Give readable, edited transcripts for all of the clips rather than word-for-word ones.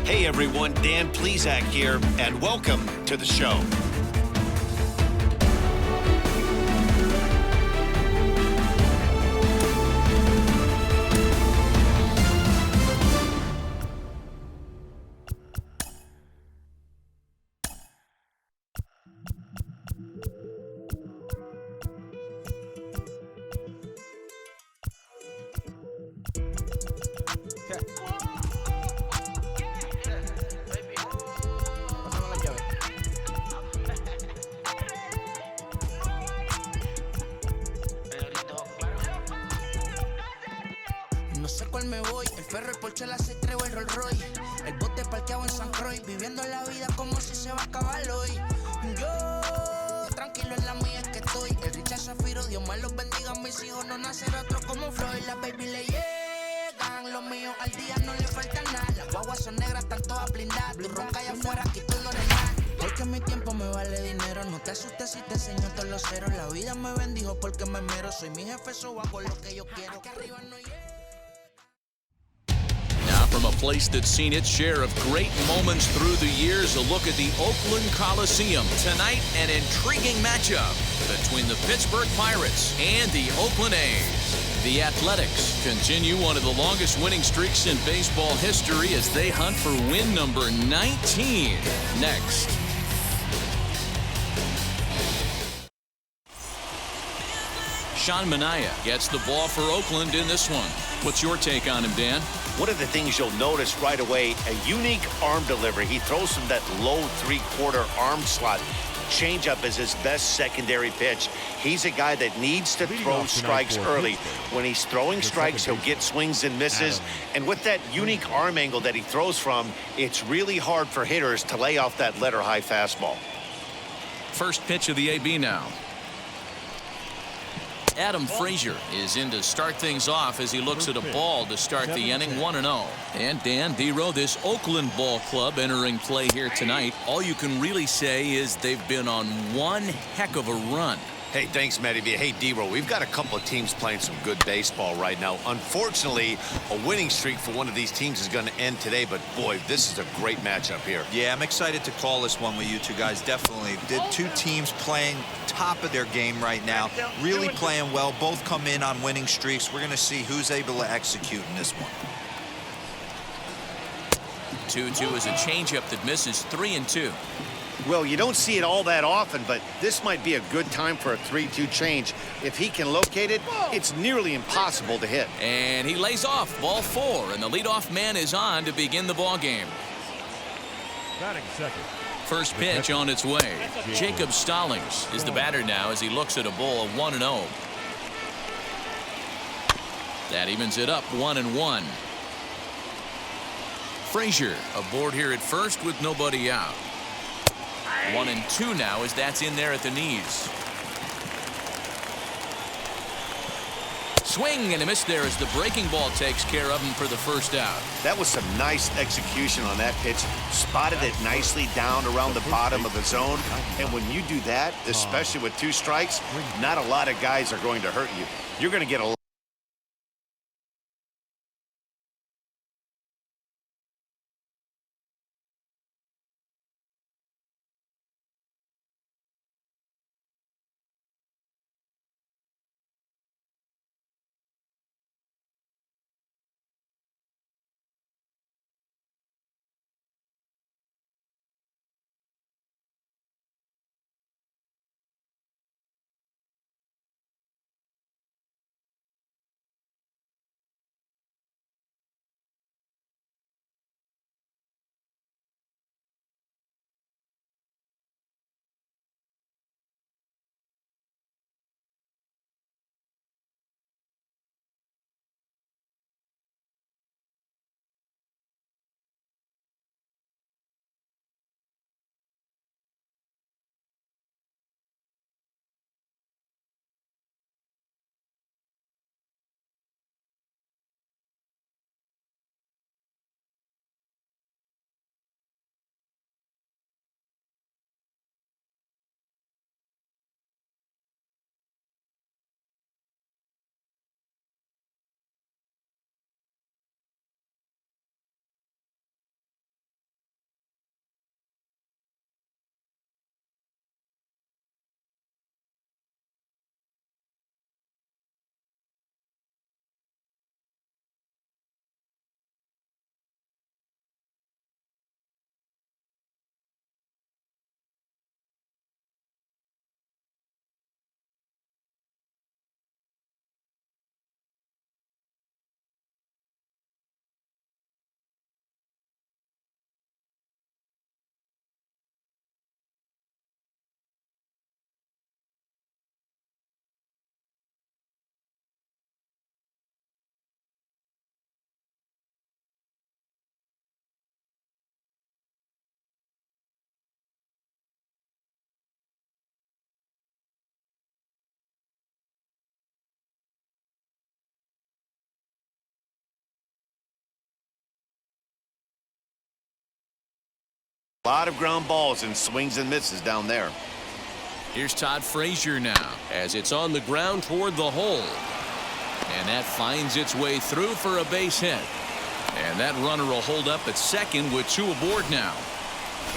Hey everyone, Dan Plesac here, and welcome to the show. No sé cuál me voy, el perro, el Porsche, la C3 o el Rolls Royce. El bote parqueado en San Croix, viviendo la vida como si se va a acabar hoy. Yo, tranquilo en la mía es que estoy. El Richard Zafiro, Dios más los bendiga, mis hijos no nacerá otro como Floyd. Las baby le llegan, los míos al día no le falta nada. Las guaguas son negras, están todas blindadas. Tú ronca allá afuera, aquí tú no eres nada. Porque mi tiempo me vale dinero, no te asustes si te enseño todos los ceros. La vida me bendijo porque me mero, soy mi jefe, so hago lo que yo quiero. Que arriba no llego. From a place that's seen its share of great moments through the years, a look at the Oakland Coliseum. Tonight, an intriguing matchup between the Pittsburgh Pirates and the Oakland A's. The Athletics continue one of the longest winning streaks in baseball history as they hunt for win number 19. Next. Sean Manaea gets the ball for Oakland in this one. What's your take on him, Dan? One of the things you'll notice right away, a unique arm delivery. He throws from that low three-quarter arm slot. Changeup is his best secondary pitch. He's a guy that needs to throw strikes early. When he's throwing strikes, he'll get swings and misses. And with that unique arm angle that he throws from, it's really hard for hitters to lay off that letter-high fastball. First pitch of the AB now. Adam Frazier is in to start things off as he looks at a ball to start the inning 1-0. And Dan Dero, this Oakland ball club entering play here tonight, all you can really say is they've been on one heck of a run. Hey, thanks, Matty V. Hey, D-Row, we've got a couple of teams playing some good baseball right now. Unfortunately, a winning streak for one of these teams is going to end today, but boy, this is a great matchup here. Yeah, I'm excited to call this one with you two guys. Definitely. The two teams playing top of their game right now, really playing well. Both come in on winning streaks. We're going to see who's able to execute in this one. 2-2 is a changeup that misses 3-2. Well, you don't see it all that often, but this might be a good time for a 3-2 change. If he can locate it, it's nearly impossible to hit. And he lays off ball 4, and the leadoff man is on to begin the ball game. Batting second. First pitch on its way. Jacob Stallings is the batter now as he looks at a ball of 1-0. That evens it up 1-1. Frazier aboard here at first with nobody out. 1-2 now as that's in there at the knees. Swing and a miss there as the breaking ball takes care of him for the first out. That was some nice execution on that pitch. Spotted it nicely down around the bottom of the zone. And when you do that, especially with 2 strikes, not a lot of guys are going to hurt you. You're going to get a A lot of ground balls and swings and misses down there. Here's Todd Frazier now as it's on the ground toward the hole. And that finds its way through for a base hit. And that runner will hold up at second with 2 aboard now.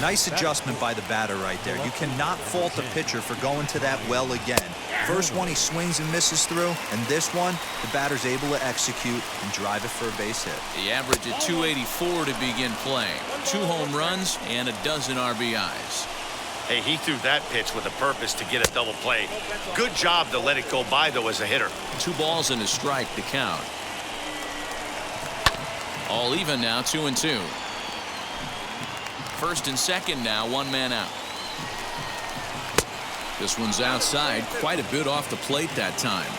Nice adjustment by the batter right there. You cannot fault the pitcher for going to that well again. First one he swings and misses through, and this one the batter's able to execute and drive it for a base hit. The average at 284 to begin play. 2 home runs and a dozen RBIs. Hey, he threw that pitch with a purpose to get a double play. Good job to let it go by, though, as a hitter. 2 balls and a strike to count. All even now, 2-2. First and second now, 1 man out. This one's outside, quite a bit off the plate that time.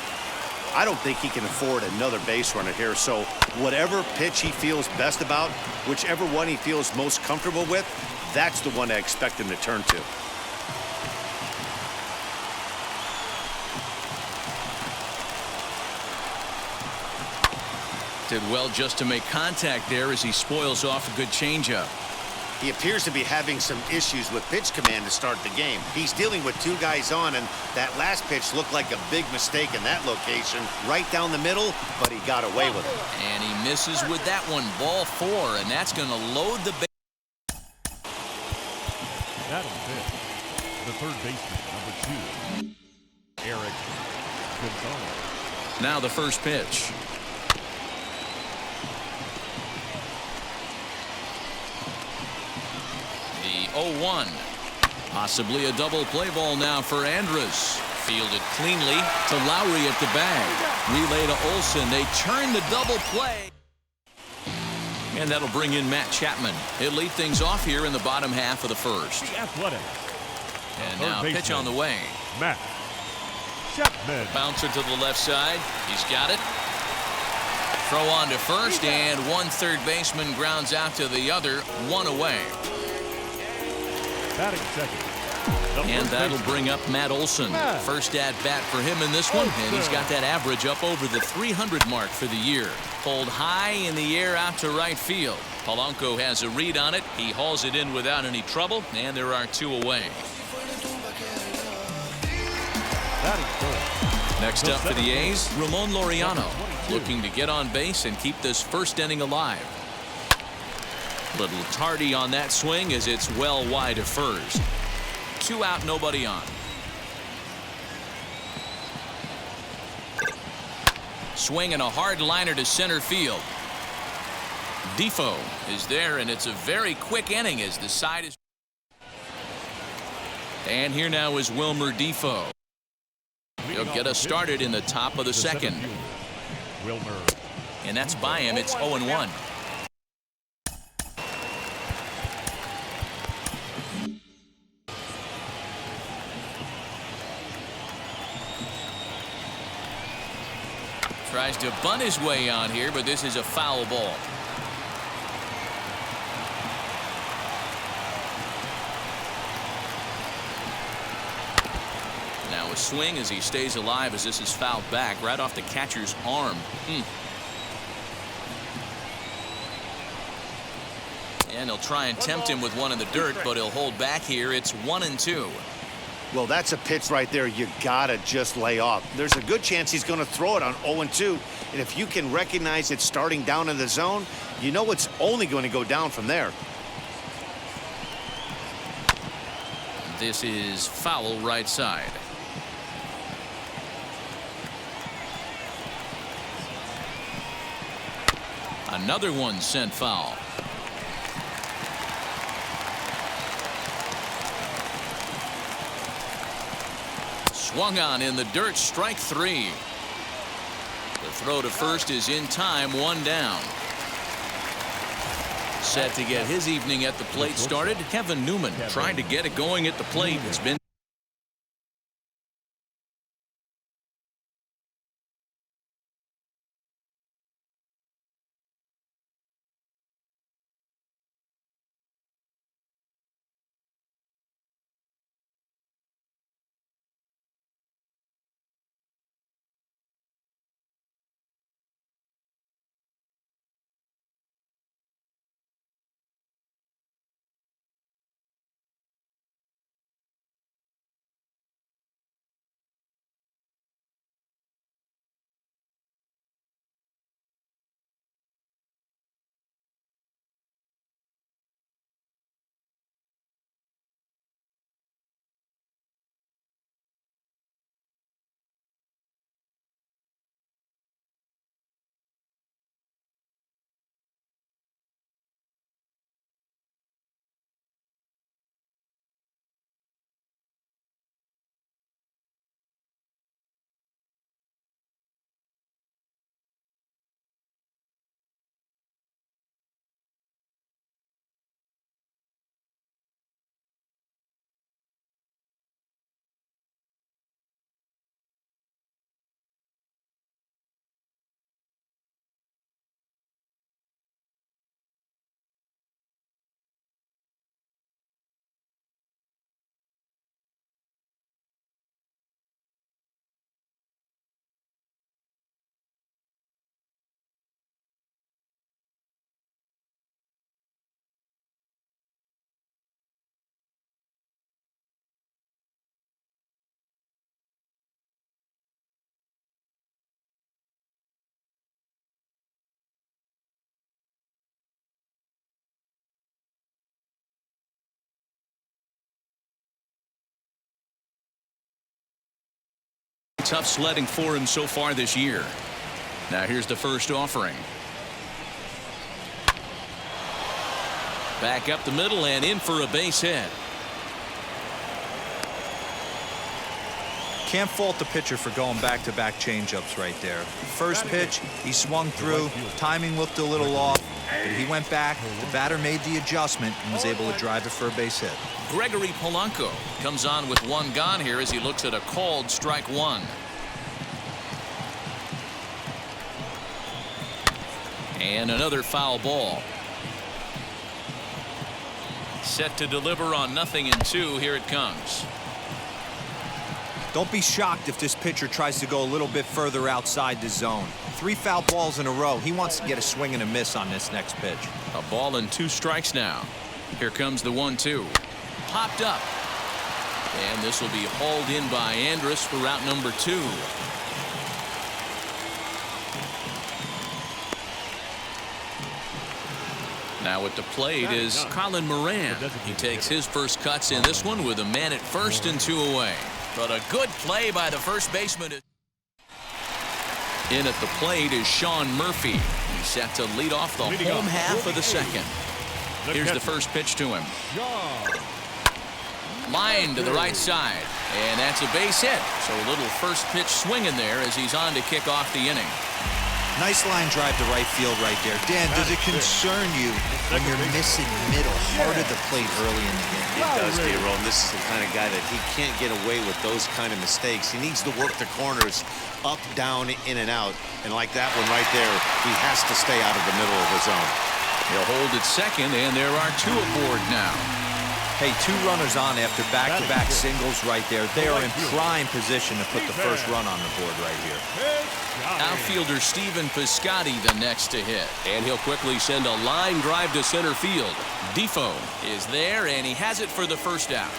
I don't think he can afford another base runner here, so whatever pitch he feels best about, whichever one he feels most comfortable with, that's the one I expect him to turn to. Did well just to make contact there as he spoils off a good changeup. He appears to be having some issues with pitch command to start the game. He's dealing with 2 guys on, and that last pitch looked like a big mistake in that location, right down the middle, but he got away with it. And he misses with that one, ball 4, and that's going to load the base. That'll fit. The third baseman, number 2, Eric Gonzalez. Now the first pitch. The 0-1. Possibly a double play ball now for Andrus. Fielded cleanly to Lowry at the bag. Relay to Olsen. They turn the double play. And that'll bring in Matt Chapman. He'll lead things off here in the bottom half of the first. The Athletics. And now pitch on the way. Matt Chapman. Bouncer to the left side. He's got it. Throw on to first, and 1 third baseman grounds out to the other, 1 away. Batting second. And that'll bring up Matt Olsen. First at bat for him in this one, and he's got that average up over the 300 mark for the year. Pulled high in the air out to right field. Polanco has a read on it. He hauls it in without any trouble, and there are 2 away. Next up for the A's, Ramon Laureano, looking to get on base and keep this first inning alive. Little tardy on that swing as it's well wide of first. 2 out, nobody on. Swing and a hard liner to center field. Defoe is there, and it's a very quick inning as the side is. And here now is Wilmer Defoe. He'll get us started in the top of the second. Wilmer. And that's by him. It's 0-1. Tries to bunt his way on here, but this is a foul ball. Now a swing as he stays alive as this is fouled back right off the catcher's arm. And he'll try and tempt him with one in the dirt, but he'll hold back here. It's 1-2. Well, that's a pitch right there you gotta just lay off. There's a good chance he's going to throw it on 0-2, and if you can recognize it starting down in the zone, you know it's only going to go down from there. This is foul right side. Another one sent foul. Swung on in the dirt, strike 3. The throw to first is in time, 1 down. Set to get his evening at the plate started. Kevin Newman trying to get it going at the plate. It's been tough sledding for him so far this year. Now here's the first offering. Back up the middle and in for a base hit. Can't fault the pitcher for going back-to-back changeups right there. First pitch, he swung through. Timing looked a little off, but he went back. The batter made the adjustment and was able to drive it for a base hit. Gregory Polanco comes on with one gone here as he looks at a called strike one. And another foul ball. Set to deliver on 0-2. Here it comes. Don't be shocked if this pitcher tries to go a little bit further outside the zone. 3 foul balls in a row. He wants to get a swing and a miss on this next pitch. A ball and 2 strikes now. Here comes the 1-2. Popped up. And this will be hauled in by Andrus for route number 2. Now at the plate is Colin Moran. He takes his first cuts in this one with a man at first and 2 away. But a good play by the first baseman. In at the plate is Sean Murphy. He's set to lead off the home half of the second. Here's the first pitch to him. Line to the right side. And that's a base hit. So a little first pitch swing in there as he's on to kick off the inning. Nice line drive to right field right there. Dan, does it concern you when you're missing middle hard at the plate early in the game? It does, D-Ron. This is the kind of guy that he can't get away with those kind of mistakes. He needs to work the corners up, down, in, and out. And like that one right there, he has to stay out of the middle of the zone. He'll hold at second, and there are 2 aboard now. Hey, 2 runners on after back-to-back singles right there. They are in prime position to put the first run on the board right here. Outfielder Stephen Piscotty the next to hit. And he'll quickly send a line drive to center field. Defoe is there, and he has it for the first out.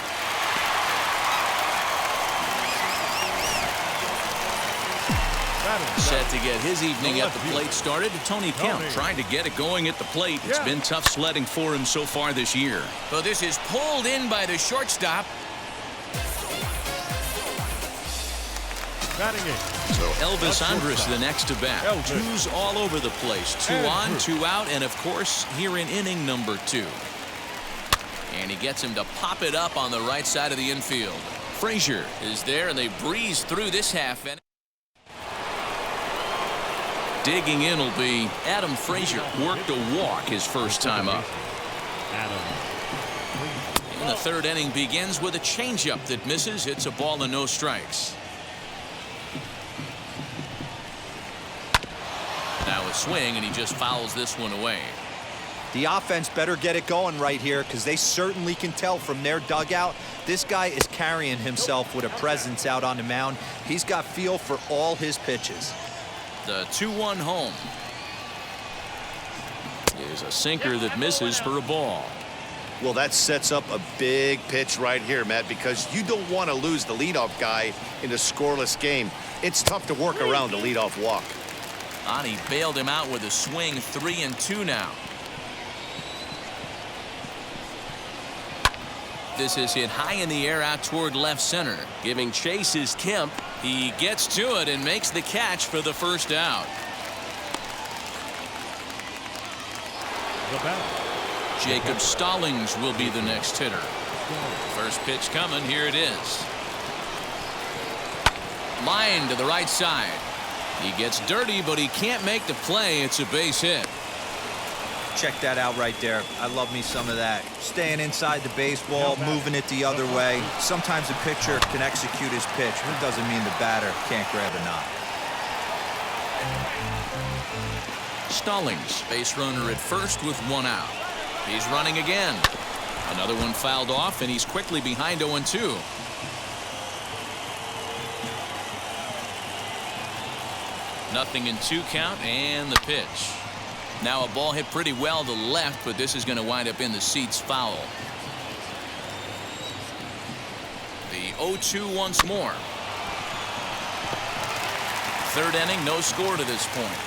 Set to get his evening at the plate started. Tony Kemp trying to get it going at the plate. It's been tough sledding for him so far this year. So this is pulled in by the shortstop. So Elvis Andrus the next to bat. 2s all over the place. 2 on, 2 out, and of course here in inning number 2. And he gets him to pop it up on the right side of the infield. Frazier is there, and they breeze through this half inning. Digging in will be Adam Frazier. Worked a walk his first time up. And the 3rd inning begins with a changeup that misses. It's a ball and no strikes. Now a swing, and he just fouls this one away. The offense better get it going right here because they certainly can tell from their dugout. This guy is carrying himself with a presence out on the mound. He's got feel for all his pitches. The 2-1 home is a sinker that misses for a ball. Well, that sets up a big pitch right here, Matt, because you don't want to lose the leadoff guy in a scoreless game. It's tough to work around a leadoff walk. Ani bailed him out with a swing. 3-2 now. This is hit high in the air out toward left center. Giving chase is Kemp. He gets to it and makes the catch for the first out. Jacob Stallings will be the next hitter. First pitch coming. Here it is. Line to the right side. He gets dirty, but he can't make the play. It's a base hit. Check that out right there. I love me some of that. Staying inside the baseball, moving it the other way. Sometimes a pitcher can execute his pitch, but it doesn't mean the batter can't grab a knot. Stallings, base runner at first with 1 out. He's running again. Another one fouled off, and he's quickly behind 0-2. Nothing in 2 count, and the pitch. Now a ball hit pretty well to left, but this is going to wind up in the seats foul. The 0-2 once more. 3rd inning, no score to this point.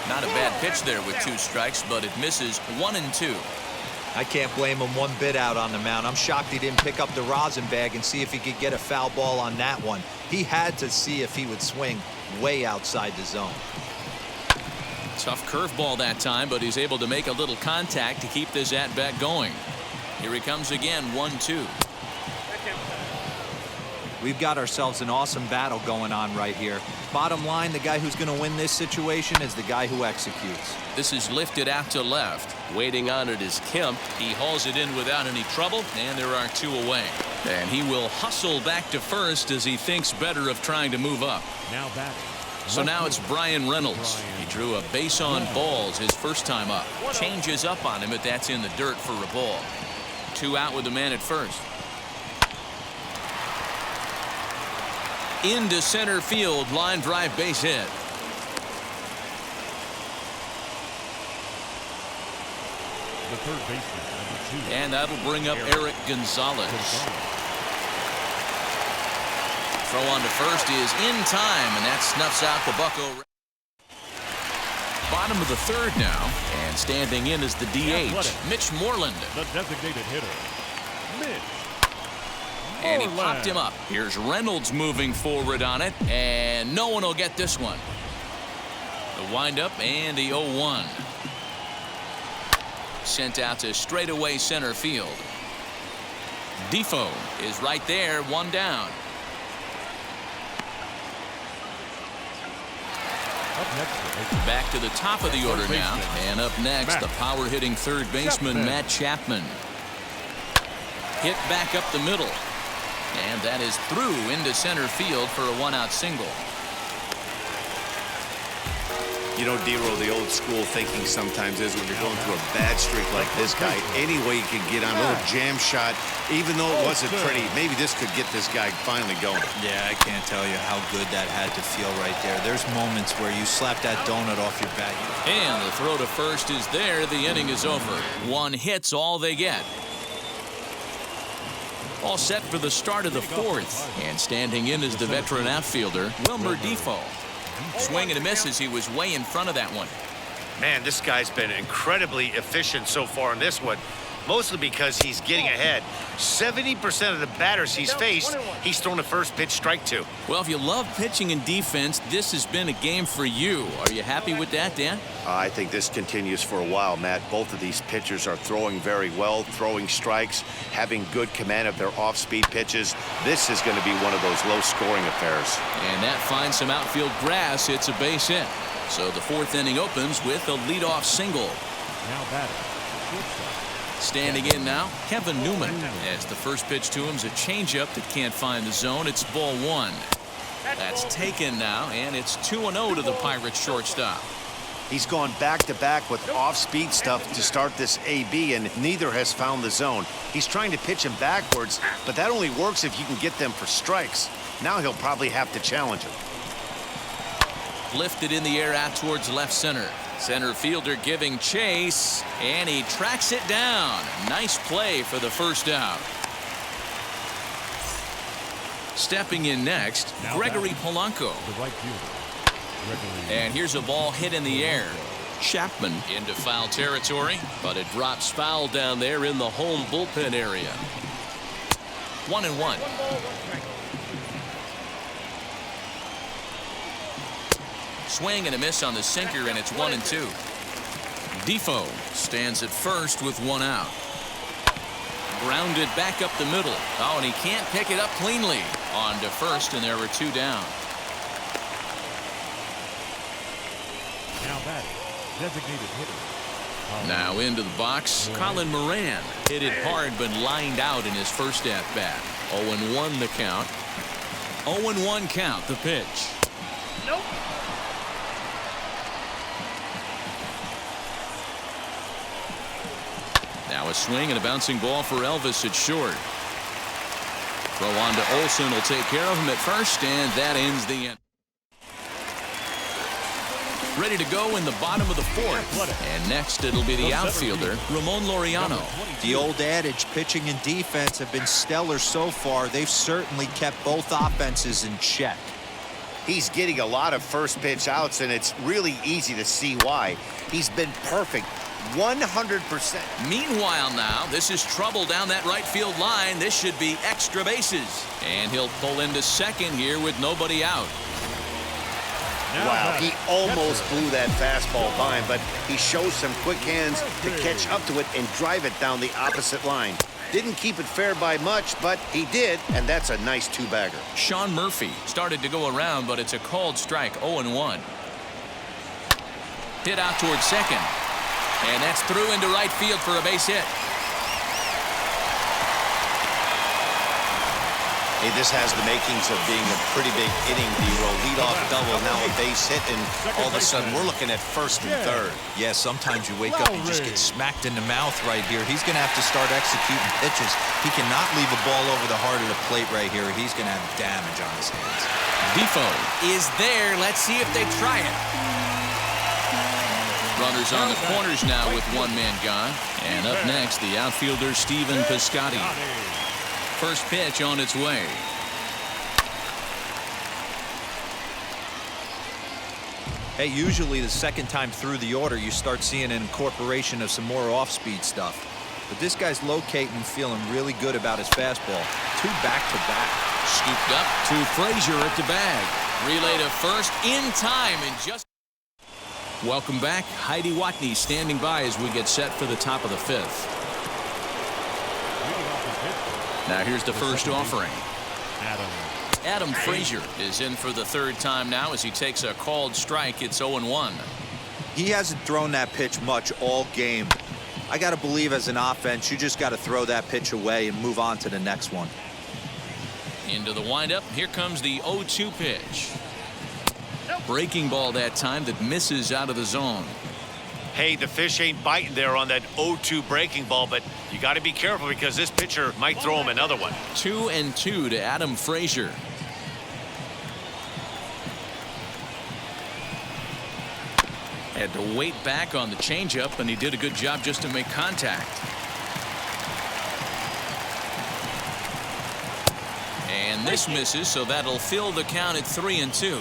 Not a bad pitch there with 2 strikes, but it misses 1-2. I can't blame him one bit out on the mound. I'm shocked he didn't pick up the rosin bag and see if he could get a foul ball on that one. He had to see if he would swing way outside the zone. Tough curveball that time, but he's able to make a little contact to keep this at-bat going. Here he comes again, 1-2. We've got ourselves an awesome battle going on right here. Bottom line, the guy who's going to win this situation is the guy who executes. This is lifted out to left. Waiting on it is Kemp. He hauls it in without any trouble, and there are 2 away. And he will hustle back to first as he thinks better of trying to move up. Now back. So now it's Brian Reynolds. He drew a base on balls his first time up. Changes up on him, but that's in the dirt for a ball. 2 out with the man at first. Into center field, line drive, base hit. The third baseman, number 2. And that'll bring up Eric Gonzalez. Throw on to first is in time, and that snuffs out the Bucko. Bottom of the third now, and standing in is the DH, Mitch Moreland. The designated hitter, Mitch. And he popped him up. Here's Reynolds moving forward on it, and no one will get this one. The windup and the 0-1. Sent out to straightaway center field. Defoe is right there, 1 down. Up next, Back to the top of the order now, and up next, the power-hitting third baseman, Matt Chapman. Hit back up the middle. And that is through into center field for a 1-out single. You know, D-Roll, the old school thinking sometimes is when you're going through a bad streak like this guy, any way you can get on a little jam shot, even though it wasn't pretty, maybe this could get this guy finally going. Yeah, I can't tell you how good that had to feel right there. There's moments where you slap that donut off your bat. And the throw to first is there. The inning is over. 1 hit's all they get. All set for the start of the 4th. And standing in is the veteran outfielder, Wilmer Defoe. Swing and a miss as he was way in front of that one. Man, this guy's been incredibly efficient so far in this one, mostly because he's getting ahead. 70% of the batters he's faced, he's thrown a first pitch strike to. Well, if you love pitching and defense, this has been a game for you. Are you happy with that, Dan? I think this continues for a while, Matt. Both of these pitchers are throwing very well, throwing strikes, having good command of their off-speed pitches. This is going to be one of those low-scoring affairs. And that finds some outfield grass. It's a base hit. So the 4th inning opens with a leadoff single. now batting. Shortstop. Standing in now, Kevin Newman. As the first pitch to him's a changeup that can't find the zone. It's ball 1. That's taken now, and it's 2-0 to the Pirates shortstop. He's gone back-to-back with off-speed stuff to start this AB, and neither has found the zone. He's trying to pitch him backwards, but that only works if you can get them for strikes. Now he'll probably have to challenge him. Lifted in the air out towards left center. Center fielder giving chase, and he tracks it down. Nice play for the first out. Stepping in next, Now Gregory batting, Polanco. the right fielder. And here's a ball hit in the air. Chapman into foul territory, but it drops foul down there in the home bullpen area. 1-1. Swing and a miss on the sinker, and it's 1-2. Defoe stands at first with 1 out. Grounded back up the middle. Oh, and he can't pick it up cleanly. On to first, and there are 2 down. Now batting, designated hitter. Now into the box, Colin Moran. Hit it hard, but lined out in his first at-bat. 0-1 the count. 0-1 count, the pitch. Nope. Now a swing and a bouncing ball for Elvis at short. Throw on to Olsen will take care of him at first, and that ends the inning. Ready to go in the bottom of the 4th. And next it'll be the outfielder, Ramon Laureano. The old adage, pitching and defense have been stellar so far. They've certainly kept both offenses in check. He's getting a lot of first pitch outs, and it's really easy to see why. He's been perfect 100%. Meanwhile now, this is trouble down that right field line. This should be extra bases. And he'll pull into second here with nobody out. Wow, he almost blew that fastball by him, but he shows some quick hands to catch up to it and drive it down the opposite line. Didn't keep it fair by much, but he did, and that's a nice two-bagger. Sean Murphy started to go around, but it's a called strike, 0-1. Hit out towards second. And that's through into right field for a base hit. Hey, this has the makings of being a pretty big inning, D-roll. Lead-off double, now a base hit, and all of a sudden we're looking at first and third. Yeah, sometimes you wake up and just get smacked in the mouth right here. He's going to have to start executing pitches. He cannot leave a ball over the heart of the plate right here. He's going to have damage on his hands. Defoe is there. Let's see if they try it. Runners on the corners now with one man gone. And up next, the outfielder Stephen Piscotty. First pitch on its way. Hey, usually the second time through the order, you start seeing an incorporation of some more off-speed stuff. But this guy's locating and feeling really good about his fastball. 2 back-to-back. Scooped up to Frazier at the bag. Relay to first in time and just. Welcome back. Heidi Watney standing by as we get set for the top of the 5th. Now here's the first offering. Adam Frazier is in for the 3rd time now as he takes a called strike. It's 0-1. He hasn't thrown that pitch much all game. I got to believe as an offense, you just got to throw that pitch away and move on to the next one. Into the windup. Here comes the 0-2 pitch. Breaking ball that time that misses out of the zone. Hey, the fish ain't biting there on that 0-2 breaking ball, but you got to be careful because this pitcher might throw him another one. 2-2 to Adam Frazier. Had to wait back on the changeup, and he did a good job just to make contact. And this misses, so that'll fill the count at 3-2.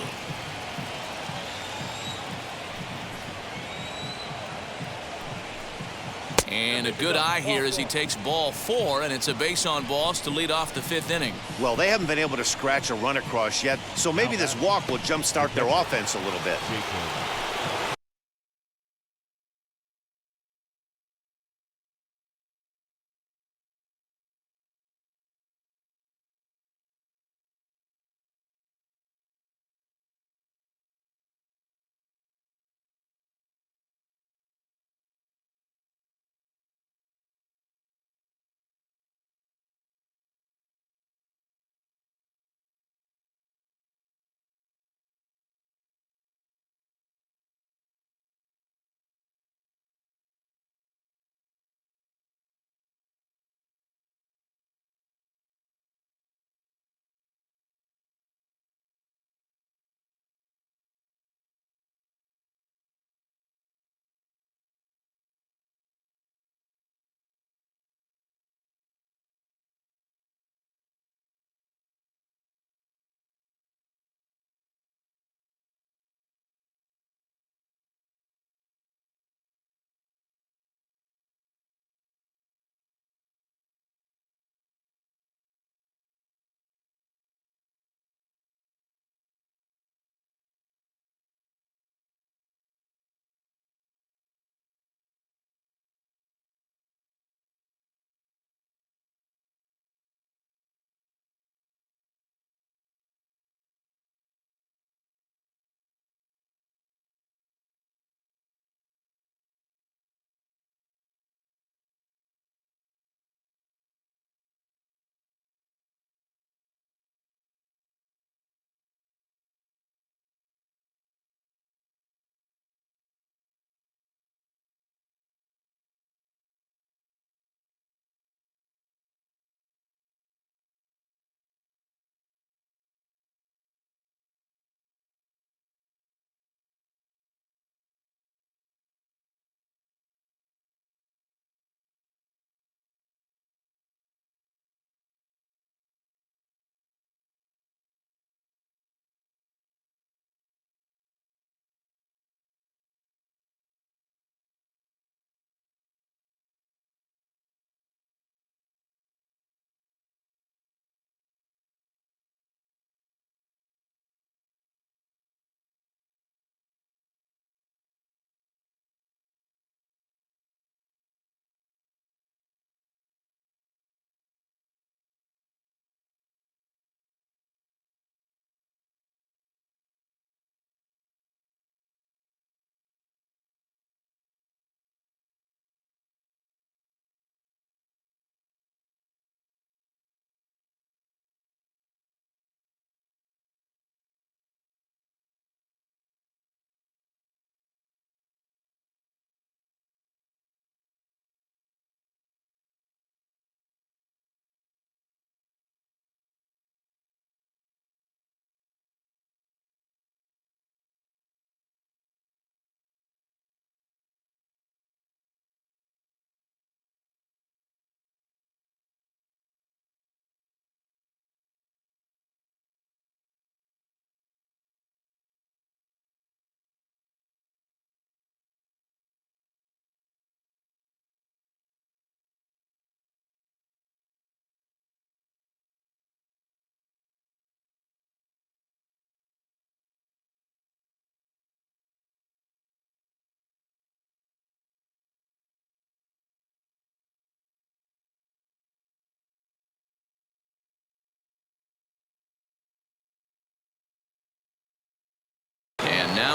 And a good eye here as he takes ball 4, and it's a base on balls to lead off the 5th inning. Well, they haven't been able to scratch a run across yet, so maybe this walk will jumpstart their offense a little bit.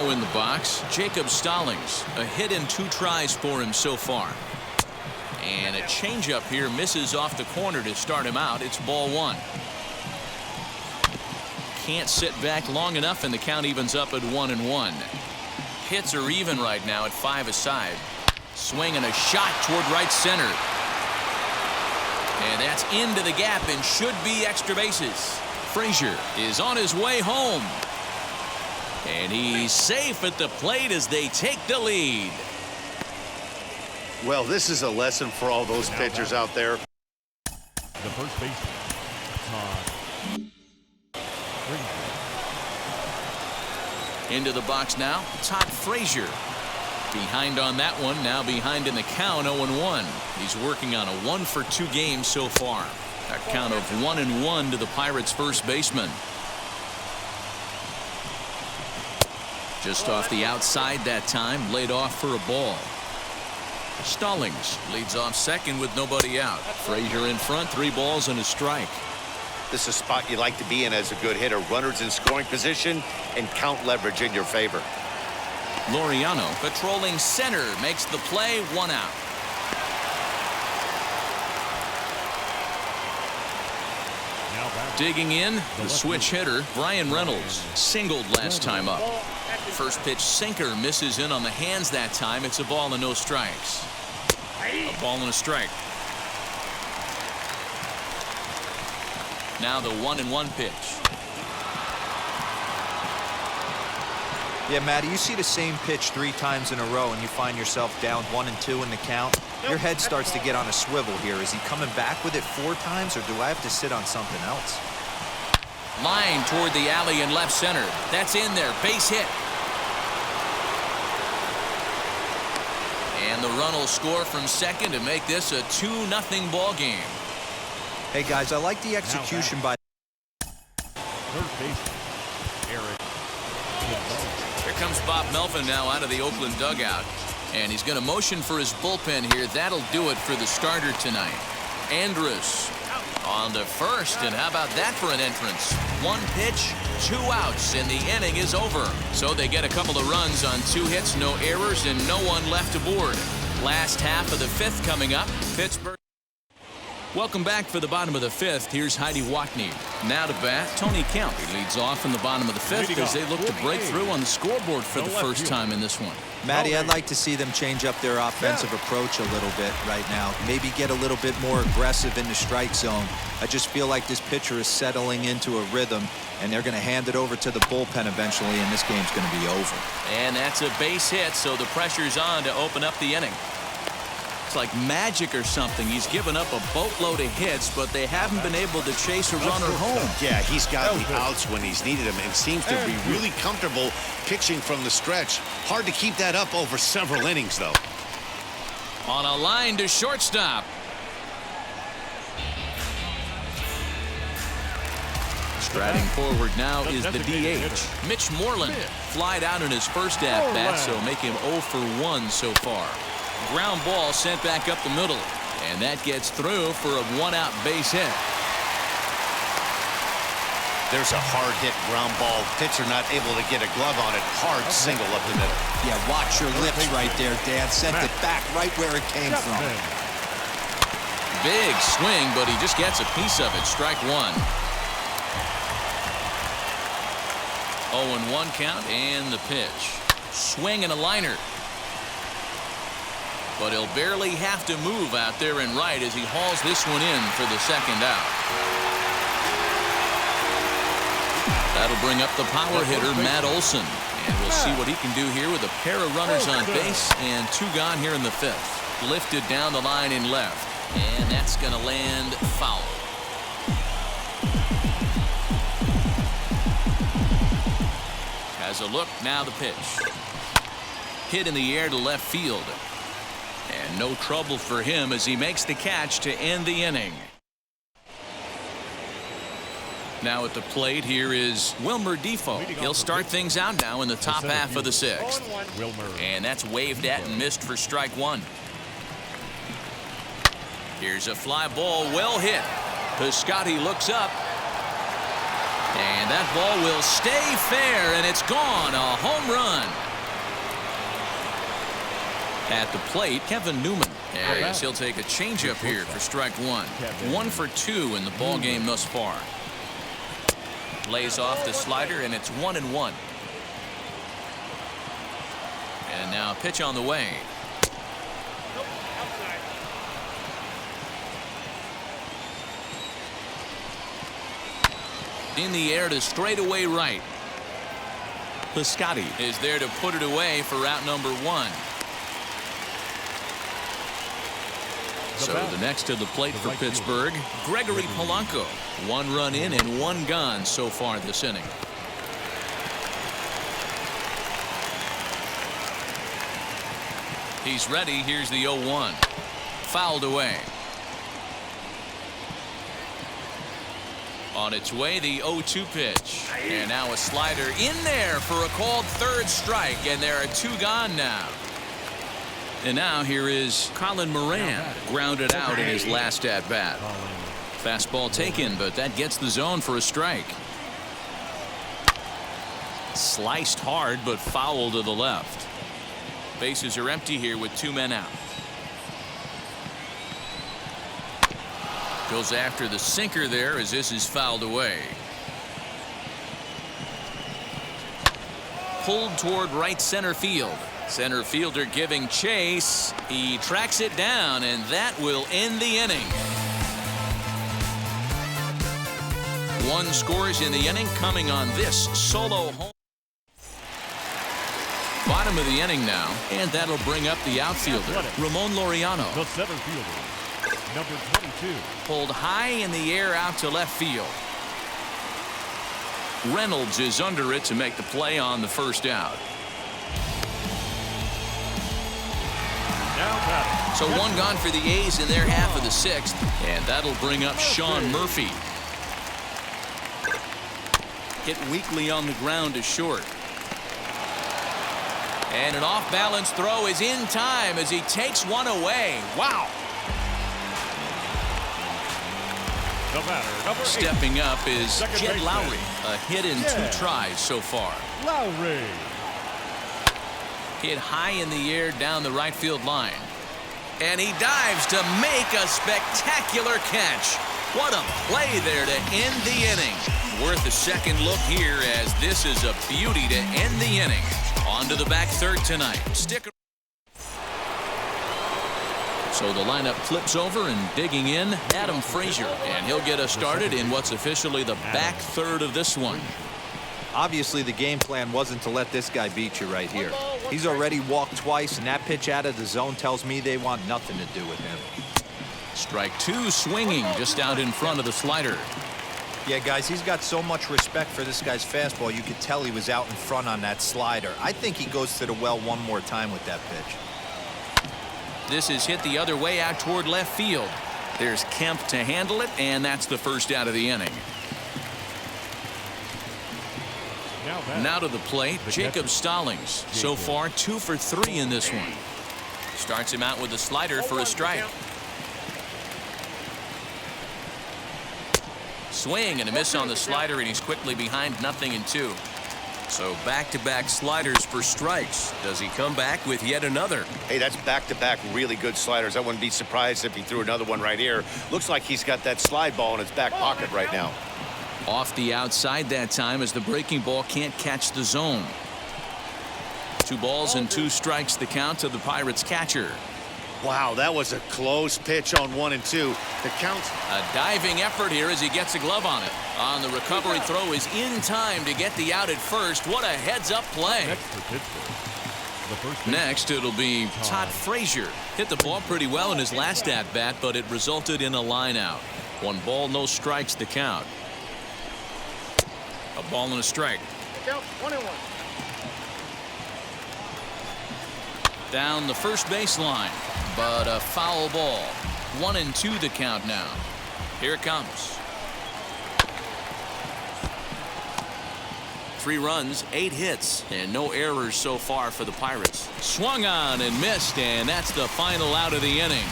now in the box, Jacob Stallings. A hit and 2 tries for him so far. And a changeup here misses off the corner to start him out. It's ball 1. Can't sit back long enough, and the count evens up at 1-1. Hits are even right now at 5 aside. Swing and a shot toward right center. And that's into the gap and should be extra bases. Frazier is on his way home. And he's safe at the plate as they take the lead. Well, this is a lesson for all those pitchers out there. The first baseman, Todd Frazier. Into the box now, Todd Frazier. Behind on that one, now behind in the count, 0-1. He's working on a 1-for-2 game so far. A count of 1-1 to the Pirates' first baseman. Just off the outside that time, laid off for a ball. Stallings leads off second with nobody out. Frazier in front, 3 balls and a strike. This is a spot you like to be in as a good hitter. Runners in scoring position and count leverage in your favor. Laureano patrolling center makes the play, 1 out. Digging in, the switch hitter, Brian Reynolds, singled last time up. First pitch sinker misses in on the hands that time. It's a ball and no strikes. A ball and a strike. Now the 1-1 pitch. Yeah, Matty, you see the same pitch 3 times in a row and you find yourself down 1-2 in the count. Your head starts to get on a swivel here. Is he coming back with it 4 times, or do I have to sit on something else? Line toward the alley in left center. That's in there. Base hit. And the run will score from second to make this a 2-0 ball game. Hey, guys, I like the execution by... Third baseman, Eric. Here comes Bob Melvin now out of the Oakland dugout. And he's going to motion for his bullpen here. That'll do it for the starter tonight. Andrus on to first, and how about that for an entrance? 1 pitch, 2 outs, and the inning is over. So they get a couple of runs on 2 hits, no errors, and no one left aboard. Last half of the 5th coming up. Pittsburgh. Welcome back for the bottom of the 5th. Here's Heidi Watney. Now to bat, Tony Kemp. He leads off in the bottom of the 5th as they look to break through on the scoreboard for the first time in this one. Matty, I'd like to see them change up their offensive approach a little bit right now. Maybe get a little bit more aggressive in the strike zone. I just feel like this pitcher is settling into a rhythm, and they're going to hand it over to the bullpen eventually, and this game's going to be over. And that's a base hit, so the pressure's on to open up the inning. It's like magic or something. He's given up a boatload of hits, but they haven't been able to chase a runner home. Yeah, he's got the outs when he's needed them and seems to be really comfortable pitching from the stretch. Hard to keep that up over several innings, though. On a line to shortstop. Striding forward now is the DH. Mitch Moreland flied out in his first at-bat, so make him 0 for 1 so far. Ground ball sent back up the middle, and that gets through for a 1-out base hit. There's a hard hit ground ball. Pitcher not able to get a glove on it. Hard single up the middle. Yeah, watch your lips right there, Dan. Sent it back right where it came from. Big swing, but he just gets a piece of it. Strike 1. 0-1 count, and the pitch. Swing and a liner. But he'll barely have to move out there in right as he hauls this one in for the second out. That'll bring up the power hitter, Matt Olson. And we'll see what he can do here with a pair of runners on base and 2 gone here in the 5th. Lifted down the line in left. And that's going to land foul. Has a look, now the pitch. Hit in the air to left field. And no trouble for him as he makes the catch to end the inning. Now at the plate, here is Wilmer Defoe. He'll start things out now in the top half of the 6th. And that's waved at and missed for strike 1. Here's a fly ball, well hit. Piscotty looks up. And that ball will stay fair, and it's gone. A home run. At the plate, Kevin Newman. I guess he'll take a changeup here for strike one. 1 for 2 in the ball game thus far. Lays off the slider, and it's 1-1. And now a pitch on the way. In the air to straightaway right. Piscotty is there to put it away for out number 1. So the next to the plate for Pittsburgh, Gregory Polanco. 1 run in and 1 gone so far this inning. He's ready. Here's the 0-1. Fouled away. On its way, the 0-2 pitch. And now a slider in there for a called third strike. And there are 2 gone now. And now here is Colin Moran, grounded out in his last at bat. Fastball taken, but that gets the zone for a strike. Sliced hard, but foul to the left. Bases are empty here with 2 men out. Goes after the sinker there as this is fouled away. Pulled toward right center field. Center fielder giving chase. He tracks it down, and that will end the inning. 1 scores in the inning coming on this solo home. Bottom of the inning now, and that'll bring up the outfielder, Ramon Laureano. The center fielder, number 22. Pulled high in the air out to left field. Reynolds is under it to make the play on the first out. So 1 gone for the A's in their half of the 6th, and that'll bring up Sean Murphy. Hit weakly on the ground to short. And an off-balance throw is in time as he takes 1 away. Wow. Stepping up is Jed Lowry. A hit in 2 tries so far. Lowry. Hit high in the air down the right field line. And he dives to make a spectacular catch. What a play there to end the inning. Worth a second look here as this is a beauty to end the inning. On to the back third tonight. Stick around. So the lineup flips over and digging in, Adam Frazier. And he'll get us started in what's officially the back third of this one. Obviously, the game plan wasn't to let this guy beat you right here. He's already walked twice, and that pitch out of the zone tells me they want nothing to do with him. Strike 2 swinging just out in front of the slider. Yeah, guys, he's got so much respect for this guy's fastball. You could tell he was out in front on that slider. I think he goes to the well one more time with that pitch. This is hit the other way out toward left field. There's Kemp to handle it, and that's the first out of the inning. Now to the plate, Jacob Stallings. So far, 2 for 3 in this one. Starts him out with a slider for a strike. Swing and a miss on the slider, and he's quickly behind 0-2. So back-to-back sliders for strikes. Does he come back with yet another? Hey, that's back-to-back really good sliders. I wouldn't be surprised if he threw another one right here. Looks like he's got that slide ball in his back pocket right now. Off the outside that time as the breaking ball can't catch the zone. 2 balls and 2 strikes the count to the Pirates catcher. Wow, that was a close pitch on 1 and 2. The count. A diving effort here as he gets a glove on it. On the recovery throw is in time to get the out at first. What a heads-up play. Next, it'll be Todd Frazier. Hit the ball pretty well in his last at-bat, but it resulted in a line out. 1 ball, no strikes the count. A ball and a strike. Count 1-1. Down the first baseline, but a foul ball. 1-2 the count now. Here it comes. 3 runs, 8 hits, and no errors so far for the Pirates. Swung on and missed, and that's the final out of the inning.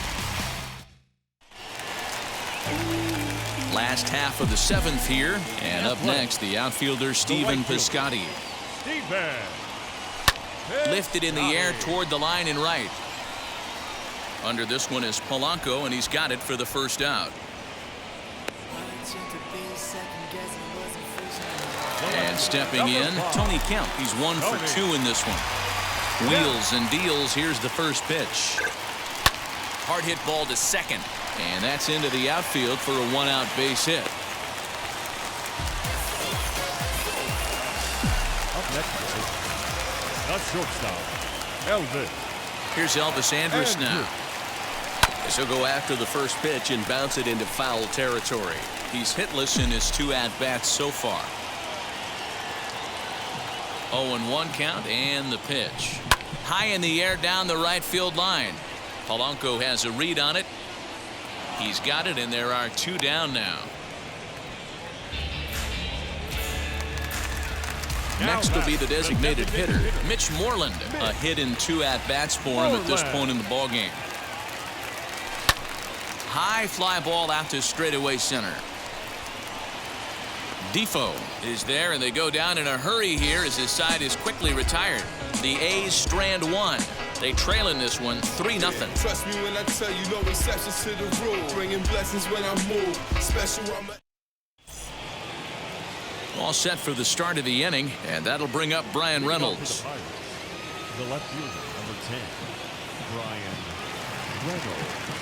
Last half of the 7th here. And up next, the outfielder Stephen Piscotty. Steven. Lifted in the air toward the line and right. Under this one is Polanco, and he's got it for the first out. And stepping in, Tony Kemp. He's 1 for 2 in this one. Wheels and deals. Here's the first pitch. Hard hit ball to second. And that's into the outfield for a 1-out base hit. Up next, the shortstop, Elvis. Here's Elvis Andrus now. As he'll go after the first pitch and bounce it into foul territory. He's hitless in his 2 at-bats so far. 0-1 count and the pitch. High in the air down the right field line. Polanco has a read on it. He's got it, and there are 2 down now. Next will be the designated hitter, Mitch Moreland. A hit in 2 at-bats for him at this point in the ballgame. High fly ball out to straightaway center. Defoe is there, and they go down in a hurry here as his side is quickly retired. The A's strand 1. They trail in this one 3-0. Trust me when I tell you, no exceptions to the rule. Bringing blessings when I move. Special, All set for the start of the inning, and that'll bring up Brian Reynolds. The left fielder, number 10, Brian Reynolds.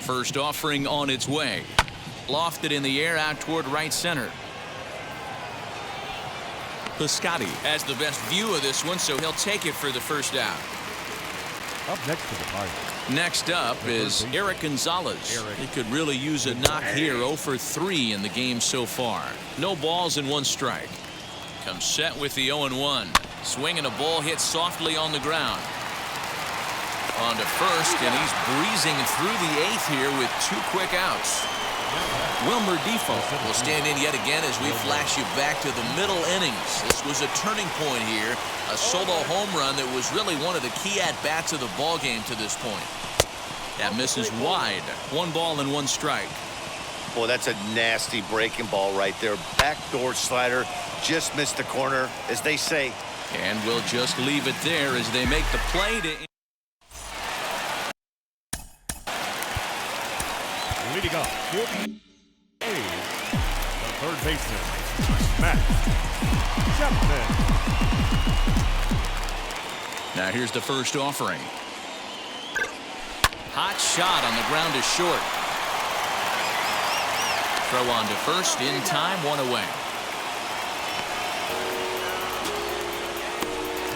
First offering on its way. Lofted in the air out toward right center. Piscotty has the best view of this one, so he'll take it for the first out. Up next to the Pirates. Next up is Eric Gonzalez. He could really use a knock here. 0 for 3 in the game so far. No balls and 1 strike. Comes set with the 0-1. Swinging a ball hit softly on the ground. On to first, and he's breezing through the 8th here with 2 quick outs. Wilmer Defoe will stand in yet again as we flash you back to the middle innings. This was a turning point here. A solo home run that was really one of the key at-bats of the ball game to this point. That misses wide. 1 ball and 1 strike. Boy, that's a nasty breaking ball right there. Backdoor slider. Just missed the corner, as they say. And we'll just leave it there as they make the play to... Leading up for the A's, the third baseman, Matt Chapman. Now here's the first offering. Hot shot on the ground is short. Throw on to first in time, 1 away.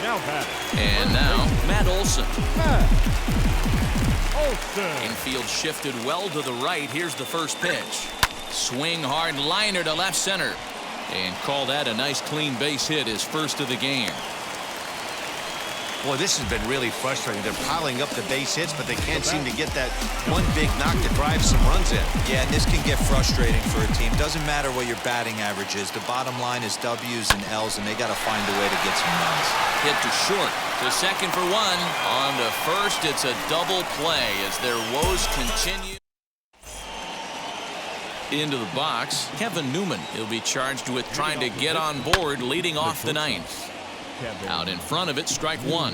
Now batting. And now Matt Olson. Olson. Infield shifted well to the right. Here's the first pitch. Swing hard liner to left center. And call that a nice clean base hit, his first of the game. Boy, this has been really frustrating. They're piling up the base hits, but they can't seem to get that one big knock to drive some runs in. Yeah, and this can get frustrating for a team. Doesn't matter what your batting average is. The bottom line is W's and L's, and they got to find a way to get some runs. Hit to short. To second for 1. On to first. It's a double play as their woes continue. Into the box, Kevin Newman. He'll be charged with trying to get on board, leading off the 9th. Out in front of it, strike 1.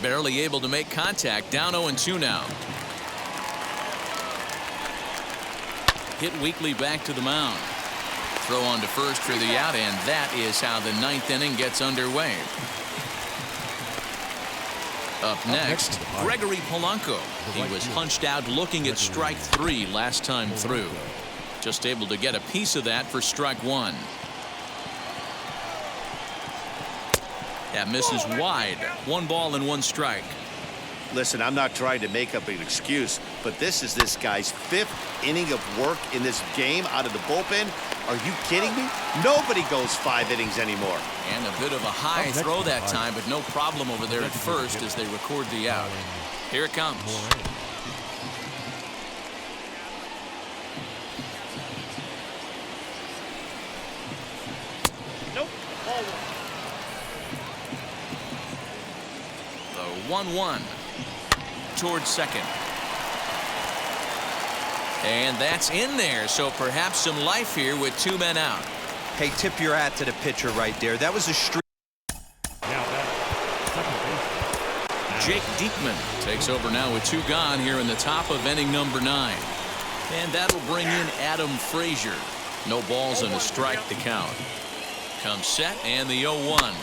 Barely able to make contact. Down 0-2 now. Hit weakly back to the mound. Throw on to first for the out, and that is how the 9th inning gets underway. Up next, Gregory Polanco. He was punched out looking at strike 3 last time through. Just able to get a piece of that for strike 1. That misses wide. 1 ball and 1 strike. Listen, I'm not trying to make up an excuse, but this is this guy's 5th inning of work in this game out of the bullpen. Are you kidding me? Nobody goes 5 innings anymore. And a bit of a high throw that time, but no problem over there at first as they record the out. Here it comes. Nope. Ball 1. The 1-1 towards second. And that's in there, so perhaps some life here with 2 men out. Hey, tip your hat to the pitcher right there. That was a streak. Jake Diekman takes over now with 2 gone here in the top of inning number 9. And that'll bring in Adam Frazier. No balls and a strike to count. Comes set and the 0-1.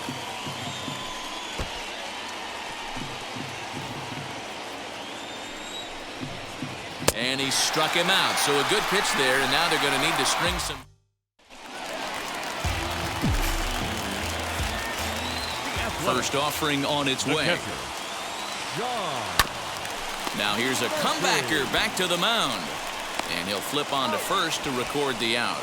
And he struck him out. So a good pitch there, and now they're going to need to string some. First offering on its way. Now here's a comebacker back to the mound. And he'll flip on to first to record the out.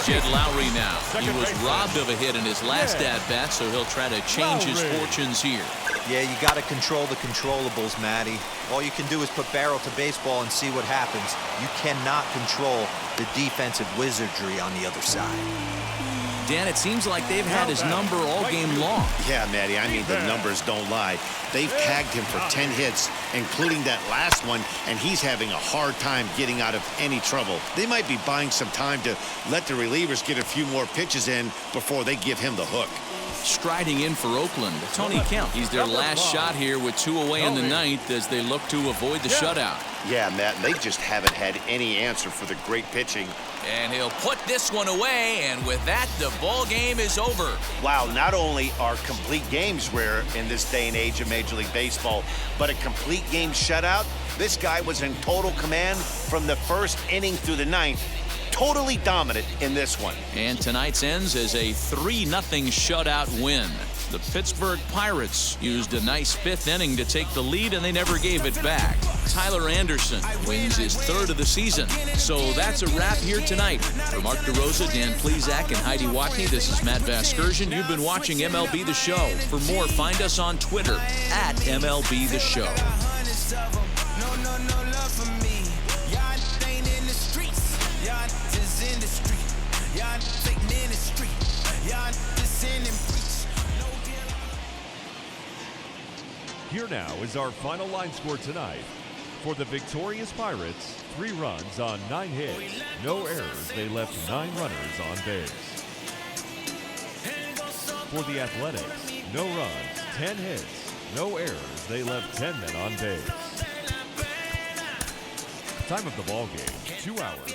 Jed Lowry now. He was robbed of a hit in his last at-bat, so he'll try to change his fortunes here. Yeah, you got to control the controllables, Matty. All you can do is put barrel to baseball and see what happens. You cannot control the defensive wizardry on the other side. Dan, it seems like they've had his number all game long. Yeah, Matty, I mean, the numbers don't lie. They've tagged him for 10 hits, including that last one, and he's having a hard time getting out of any trouble. They might be buying some time to let the relievers get a few more pitches in before they give him the hook. Striding in for Oakland, Tony Kemp. He's their last shot here with 2 away in the ninth as they look to avoid the shutout. Yeah, Matt, they just haven't had any answer for the great pitching. And he'll put this one away, and with that, the ball game is over. Wow, not only are complete games rare in this day and age of Major League Baseball, but a complete game shutout. This guy was in total command from the first inning through the ninth. Totally dominant in this one. And tonight's ends as a 3-0 shutout win. The Pittsburgh Pirates used a nice 5th inning to take the lead, and they never gave it back. Tyler Anderson wins his 3rd of the season. So that's a wrap here tonight. For Mark DeRosa, Dan Plezak, and Heidi Watney, this is Matt Vasgersian. You've been watching MLB The Show. For more, find us on Twitter at MLB The Show. Here now is our final line score tonight. For the victorious Pirates, 3 runs on 9 hits, no errors. They left 9 runners on base. For the Athletics, no runs, 10 hits, no errors. They left 10 men on base. Time of the ball game, 2 hours.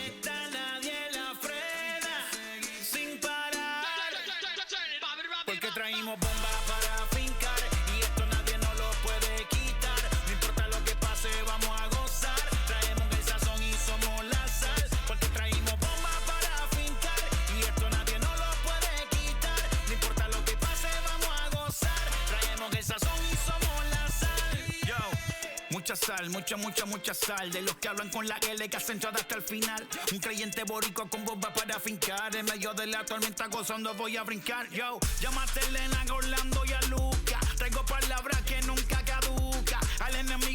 Mucha sal, mucha sal. De los que hablan con la L que hacen todo hasta el final. Un creyente boricua con bomba para fincar. En medio de la tormenta gozando voy a brincar. Yo, llámate a Elena, a Orlando y a Luca. Traigo palabras que nunca caduca. Al enemigo